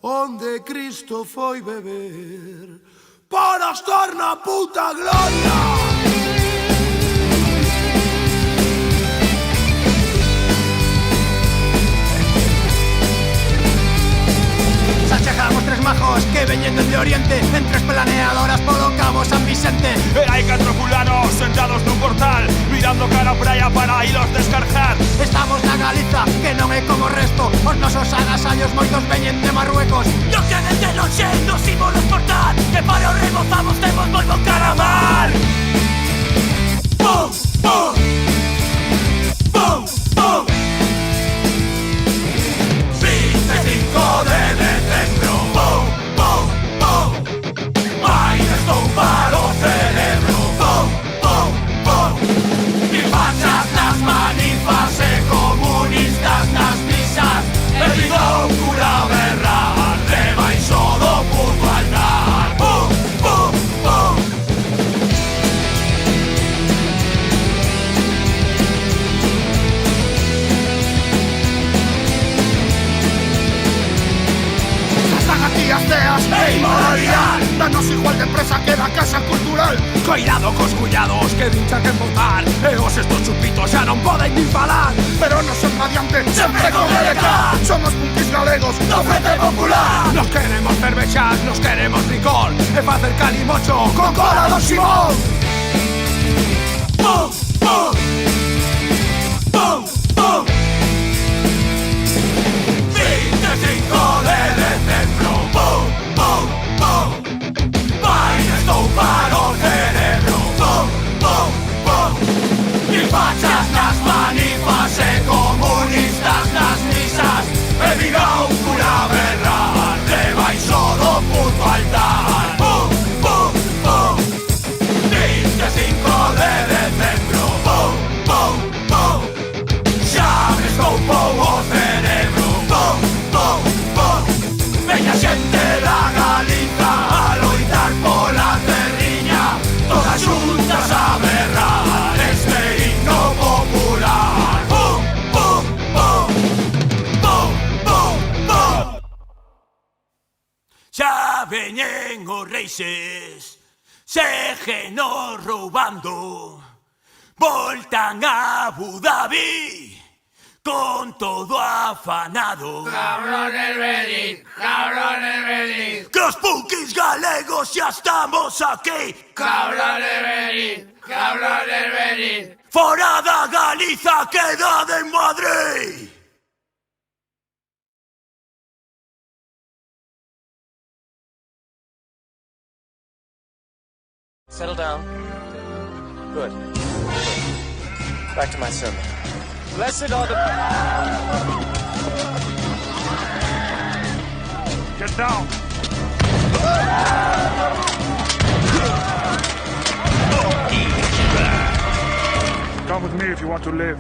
onde Cristo foi beber para estar na puta gloria. Chegamos tres majos que veñen desde Oriente en tres planeadoras polo Cabo San Vicente. Hai 4 fulanos sentados nun portal mirando cara a praia para hilos descargar. Estamos na Galiza, que non é como o resto. Os nosos agasallos moitos veñen de Marruecos. Nos queden de noche, nos imos portar, que para o rebozamos temos volvo caramar. Pum, pum, pum, pum. 25 de decembro, pum, pum, pum. Baile estou para o cerebro, pum, pum, pum. E fachas nas manifas e comunistas nas misas. E viva o cura berrar, debaixo do puto altar, pum, pum, pum. Están aquí as teas ¡Ey, moralidad! danos igual de empresa que da Casa Cultural. Coidado cos cuñados que dinchan que votar. E os estos chupitos xa non poden nin falar. Pero non son radiante, Sempre con LK. Somos punkis galegos No Frente Popular. Nos queremos cervexas, nos queremos licor. E facer calimocho con cola do Simón. Pum, pum, pum, pum. 25 de decembro, pum, pum, pum. Baile estou para o cerebro, pum, pum, pum. E fachas nas manifas e comunistas nas misas. E viva o cura berrar, debaixo do puto altar, pum, pum, pum. 25 de decembro, pum, pum, pum. Xa me escoupou o cerebro, pum, pum, pum. Veña xente da Galiza a loitar pola terriña, todas xuntas a berrar este himno popular. Pum, pum, pum, pum, pum, pum. Xa veñen os reixes, séguenos roubando, voltan a Abu Dhabi con todo afanado. Cabrones, venid, cabrones, venid, Que os punkis galegos xa estamos aquí. cabrones, venid, cabrones, venid. Fora da Galiza, quedade en Madrid. Settle down. Good. Back to my sermon. Blessed are the... Get down. Come with me if you want to live.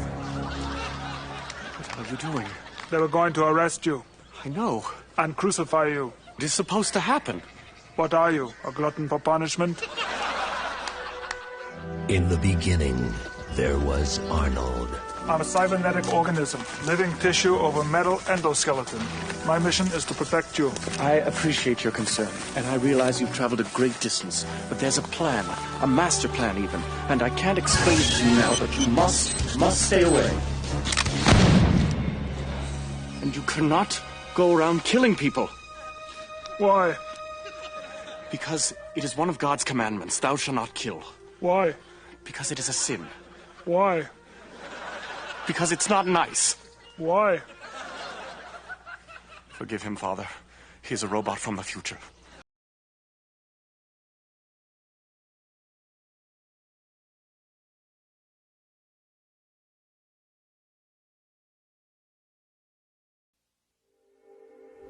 What are you doing? They were going to arrest you I know. and crucify you. It is supposed to happen. What are you, a glutton for punishment? In the beginning, there was Arnold. I'm a cybernetic organism, living tissue over metal endoskeleton. My mission is to protect you. I appreciate your concern, and I realize you've traveled a great distance. But there's a plan, a master plan even, and I can't explain it to you now, but you must stay away. And you cannot go around killing people. Why? Because it is one of God's commandments, thou shalt not kill. Why? Because it is a sin. Why? Because it's not nice. Why? Forgive him, Father. He's a robot from the future.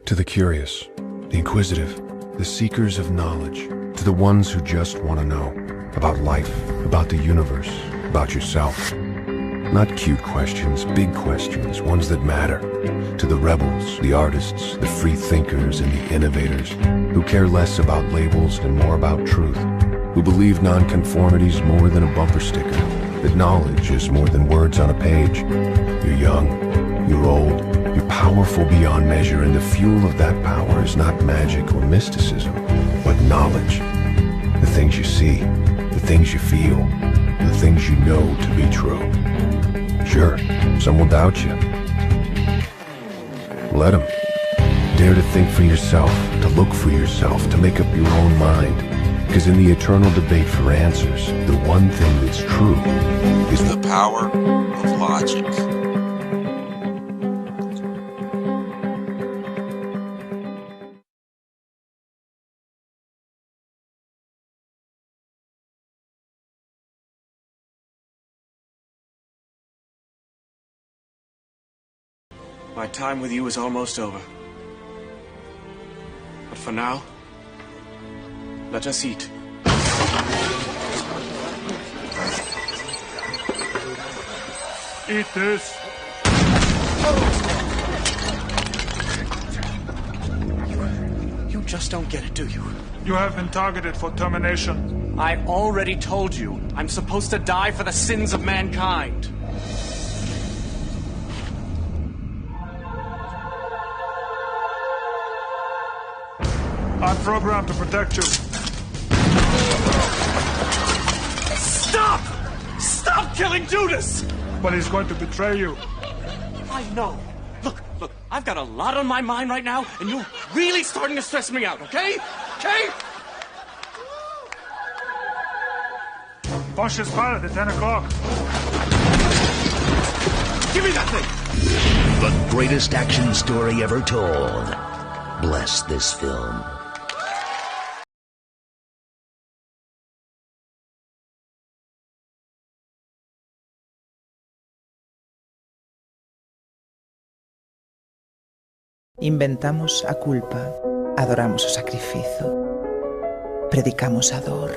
To the curious, the inquisitive, the seekers of knowledge, to the ones who just want to know about life, about the universe, about yourself. Not cute questions, big questions, ones that matter. To the rebels, the artists, the free thinkers, and the innovators, who care less about labels and more about truth, who believe nonconformity's more than a bumper sticker, that knowledge is more than words on a page. You're young, you're old, You're powerful beyond measure, and the fuel of that power is not magic or mysticism, but knowledge. The things you see, the things you feel, the things you know to be true. Sure, some will doubt you. Let them. Dare to think for yourself, to look for yourself, to make up your own mind. Because in the eternal debate for answers, the one thing that's true is the power of logic. My time with you is almost over. But for now, let us eat. Eat this. You just don't get it, do you? You have been targeted for termination. I already told you, I'm supposed to die for the sins of mankind. I'm programmed to protect you. Stop! Stop killing Judas! But he's going to betray you. I know. Look, I've got a lot on my mind right now, and you're really starting to stress me out, okay? Okay? Bosch is pilot at 10 o'clock. Give me that thing! The greatest action story ever told. Bless this film. Inventamos a culpa, adoramos o sacrificio, predicamos a dor,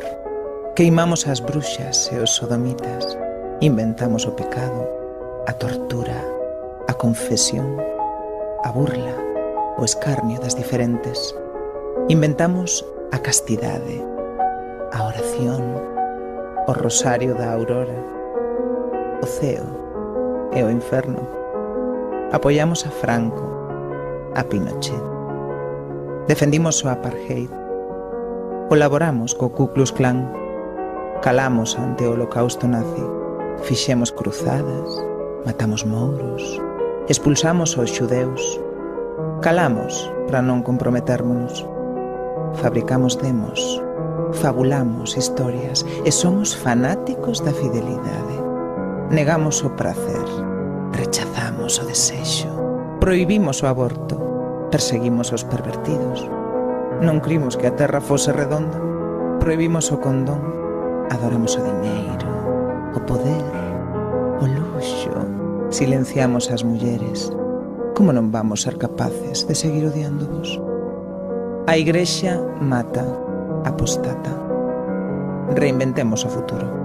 queimamos as bruxas e os sodomitas, inventamos o pecado, a tortura, a confesión, a burla, o escarnio das diferentes. Inventamos a castidade, a oración, o rosario da aurora, o ceo e o inferno. Apoiamos a Franco, a Pinochet. Defendimos o apartheid. Colaboramos co Ku Klux Klan. Calamos ante o holocausto nazi. Fixemos cruzadas. Matamos mouros. Expulsamos os xudeus. Calamos para non comprometérmonos. Fabricamos demos. Fabulamos historias e somos fanáticos da fidelidade. Negamos o prazer. Rechazamos o desexo. Prohibimos o aborto. Perseguimos os pervertidos. Non crimos que a terra fose redonda. Prohibimos o condón. Adoramos o diñeiro, o poder, o luxo. Silenciamos as mulleres. Como non vamos ser capaces de seguir odiándovos? A Igrexa mata, apostata. Reinventemos o futuro.